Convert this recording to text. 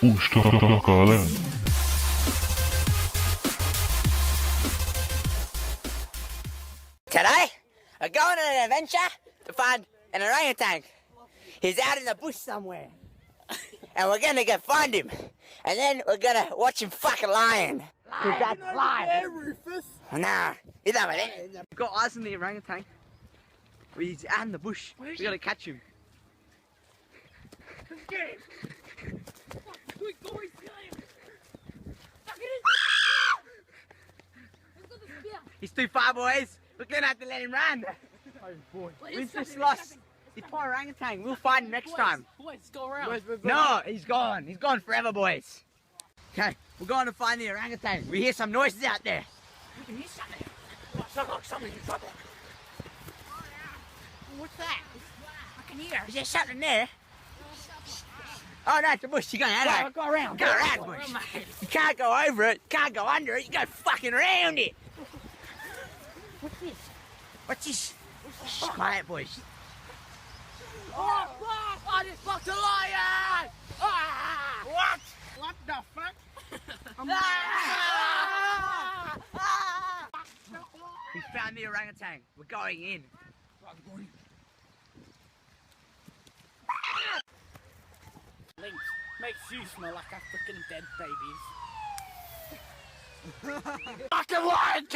Galera. Today, we're going on an adventure to find an orangutan. He's out in the bush somewhere. And we're gonna go find him. And then we're gonna watch him fuck a lion. Cause that's lion. Rufus. Nah, he's over there. We've got eyes on the orangutan. He's out in the bush. We gotta catch him. He's too far, boys. We're gonna have to let him run. We've just lost the poor orangutan. We'll find him next time. Boys, go around. No, he's gone. He's gone forever, boys. Okay, we're going to find the orangutan. We hear some noises out there. What's that? I can hear. Is there something there? Oh no, it's a bush. You go out of Go around. Go around the bush. You can't go over it. Can't go under it. You go fucking around it. What's this? What's this? Shh, quiet, boys. Oh, fuck! I just fucked a lion! Ah! What? What the fuck? We found the orangutan. We're going in. Lynx makes you smell like African dead babies. Fucking lion!